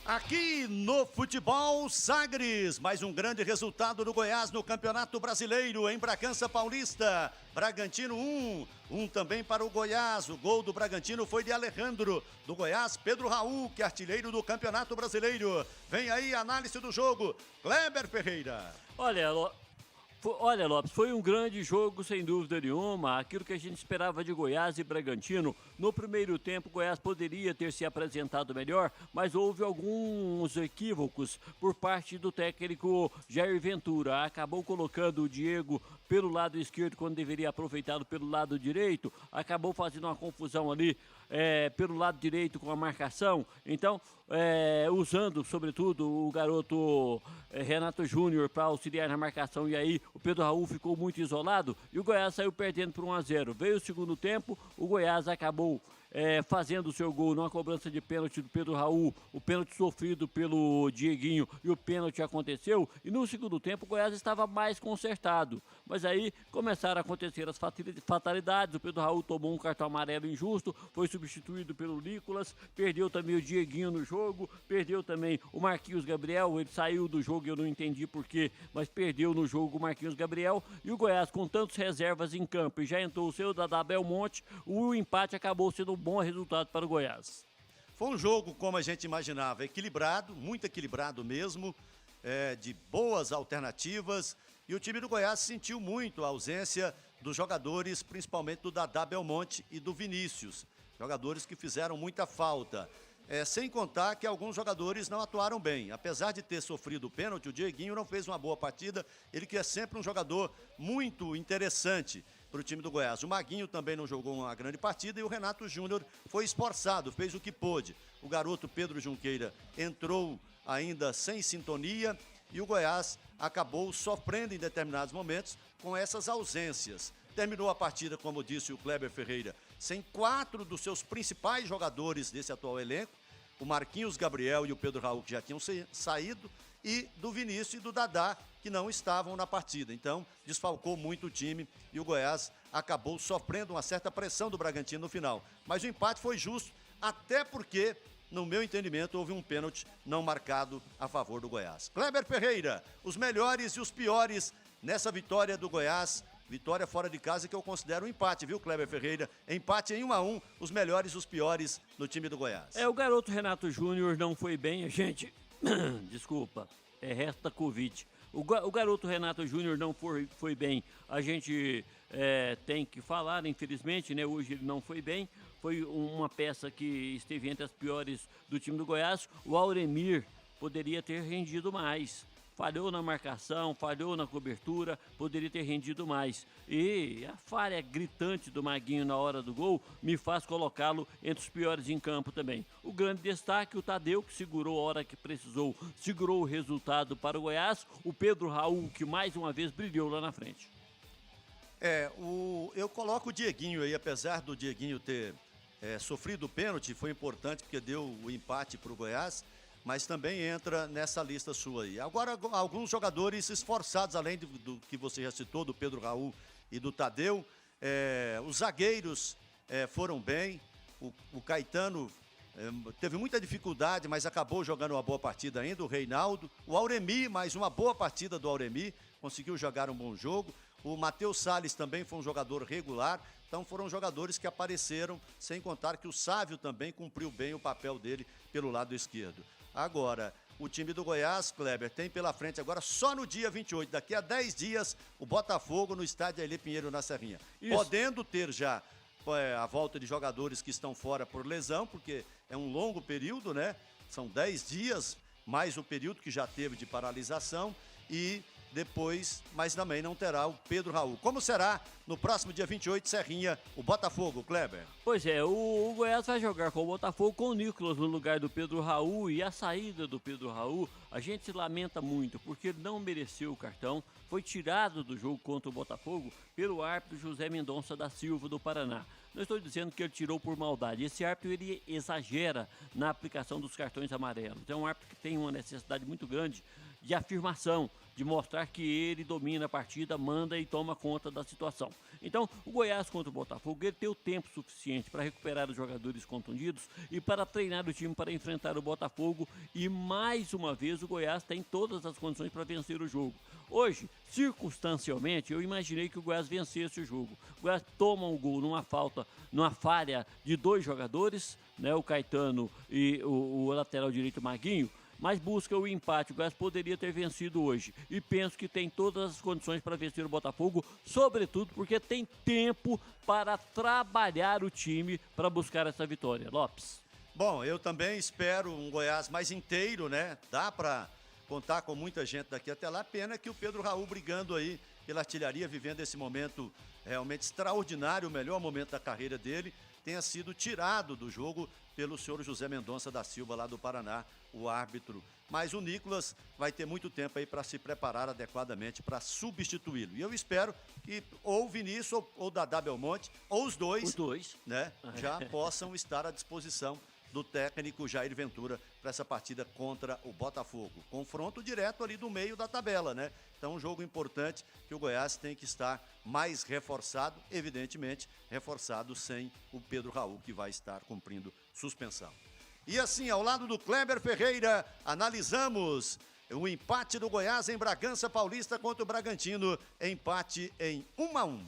Aqui no Futebol Sagres, mais um grande resultado do Goiás no Campeonato Brasileiro, em Bragança Paulista. Bragantino 1 também para o Goiás. O gol do Bragantino foi de Alejandro. Do Goiás, Pedro Raul, que é artilheiro do Campeonato Brasileiro. Vem aí a análise do jogo, Kleber Ferreira. Olha, Lopes, foi um grande jogo, sem dúvida nenhuma, aquilo que a gente esperava de Goiás e Bragantino. No primeiro tempo, Goiás poderia ter se apresentado melhor, mas houve alguns equívocos por parte do técnico Jair Ventura. Acabou colocando o Diego pelo lado esquerdo quando deveria aproveitá-lo pelo lado direito, acabou fazendo uma confusão ali pelo lado direito com a marcação. Então, usando sobretudo o garoto Renato Júnior para auxiliar na marcação, e aí o Pedro Raul ficou muito isolado e o Goiás saiu perdendo por 1-0. Veio o segundo tempo, o Goiás acabou fazendo o seu gol numa cobrança de pênalti do Pedro Raul, o pênalti sofrido pelo Dieguinho, e o pênalti aconteceu, e no segundo tempo o Goiás estava mais consertado, mas aí começaram a acontecer as fatalidades. O Pedro Raul tomou um cartão amarelo injusto, foi substituído pelo Nicolas, perdeu também o Dieguinho no jogo, perdeu também o Marquinhos Gabriel, ele saiu do jogo, eu não entendi porquê, mas perdeu no jogo o Marquinhos Gabriel, e o Goiás, com tantas reservas em campo, e já entrou o seu Dadá Belmonte, o empate acabou sendo um bom resultado para o Goiás. Foi um jogo, como a gente imaginava, equilibrado, muito equilibrado mesmo, de boas alternativas, e o time do Goiás sentiu muito a ausência dos jogadores, principalmente do Dadá Belmonte e do Vinícius, jogadores que fizeram muita falta. Sem contar que alguns jogadores não atuaram bem. Apesar de ter sofrido o pênalti, o Dieguinho não fez uma boa partida, ele que é sempre um jogador muito interessante para o time do Goiás. O Maguinho também não jogou uma grande partida e o Renato Júnior foi esforçado, fez o que pôde. O garoto Pedro Junqueira entrou ainda sem sintonia e o Goiás acabou sofrendo em determinados momentos com essas ausências. Terminou a partida, como disse o Kleber Ferreira, sem 4 dos seus principais jogadores desse atual elenco, o Marquinhos Gabriel e o Pedro Raul, que já tinham saído, e do Vinícius e do Dadá, que não estavam na partida. Então, desfalcou muito o time e o Goiás acabou sofrendo uma certa pressão do Bragantino no final. Mas o empate foi justo, até porque, no meu entendimento, houve um pênalti não marcado a favor do Goiás. Kleber Ferreira, os melhores e os piores nessa vitória do Goiás. Vitória fora de casa que eu considero um empate, viu, Kleber Ferreira? Empate em 1-1, os melhores e os piores no time do Goiás. O garoto Renato Júnior não foi bem, a gente... Desculpa, resta Covid. O garoto Renato Júnior não foi bem, a gente tem que falar, infelizmente, né? Hoje ele não foi bem, foi uma peça que esteve entre as piores do time do Goiás. O Auremir poderia ter rendido mais. Falhou na marcação, falhou na cobertura, poderia ter rendido mais. E a falha gritante do Maguinho na hora do gol me faz colocá-lo entre os piores em campo também. O grande destaque, o Tadeu, que segurou a hora que precisou, segurou o resultado para o Goiás. O Pedro Raul, que mais uma vez brilhou lá na frente. Eu coloco o Dieguinho aí, apesar do Dieguinho ter sofrido o pênalti, foi importante porque deu o empate para o Goiás, mas também entra nessa lista sua aí. Agora, alguns jogadores esforçados, além do que você já citou, do Pedro Raul e do Tadeu. Os zagueiros foram bem, o Caetano teve muita dificuldade, mas acabou jogando uma boa partida ainda, o Reinaldo. O Auremir, mais uma boa partida do Auremir, conseguiu jogar um bom jogo. O Matheus Salles também foi um jogador regular, então foram jogadores que apareceram, sem contar que o Sávio também cumpriu bem o papel dele pelo lado esquerdo. Agora, o time do Goiás, Kleber, tem pela frente agora, só no dia 28, daqui a 10 dias, o Botafogo no estádio Ailê Pinheiro na Serrinha. Isso. Podendo ter já a volta de jogadores que estão fora por lesão, porque é um longo período, né? São 10 dias, mais o período que já teve de paralisação, e depois, mas também não terá o Pedro Raul. Como será no próximo dia 28, Serrinha, o Botafogo, Kleber? Pois é, o Goiás vai jogar com o Botafogo, com o Nicolas no lugar do Pedro Raul, e a saída do Pedro Raul, a gente se lamenta muito, porque ele não mereceu o cartão, foi tirado do jogo contra o Botafogo pelo árbitro José Mendonça da Silva do Paraná. Não estou dizendo que ele tirou por maldade, esse árbitro ele exagera na aplicação dos cartões amarelos. É um árbitro que tem uma necessidade muito grande de afirmação, de mostrar que ele domina a partida, manda e toma conta da situação. Então, o Goiás contra o Botafogo, ele tem o tempo suficiente para recuperar os jogadores contundidos e para treinar o time para enfrentar o Botafogo. E mais uma vez, o Goiás tem todas as condições para vencer o jogo. Hoje, circunstancialmente, eu imaginei que o Goiás vencesse o jogo. O Goiás toma um gol numa falha de 2 jogadores, né, o Caetano e o lateral direito Maguinho, mas busca o empate. O Goiás poderia ter vencido hoje e penso que tem todas as condições para vencer o Botafogo, sobretudo porque tem tempo para trabalhar o time para buscar essa vitória. Lopes. Bom, eu também espero um Goiás mais inteiro, né? Dá para contar com muita gente daqui até lá. Pena que o Pedro Raul brigando aí pela artilharia, vivendo esse momento realmente extraordinário, o melhor momento da carreira dele, tenha sido tirado do jogo pelo senhor José Mendonça da Silva, lá do Paraná, o árbitro. Mas o Nicolas vai ter muito tempo aí para se preparar adequadamente para substituí-lo. E eu espero que ou o Vinícius ou o Dadá Belmonte, ou os dois, né, já possam estar à disposição do técnico Jair Ventura para essa partida contra o Botafogo. Confronto direto ali do meio da tabela, né? Então, um jogo importante que o Goiás tem que estar mais reforçado, evidentemente, reforçado sem o Pedro Raul, que vai estar cumprindo suspensão. E assim, ao lado do Kleber Ferreira, analisamos o empate do Goiás em Bragança Paulista contra o Bragantino, empate em 1-1.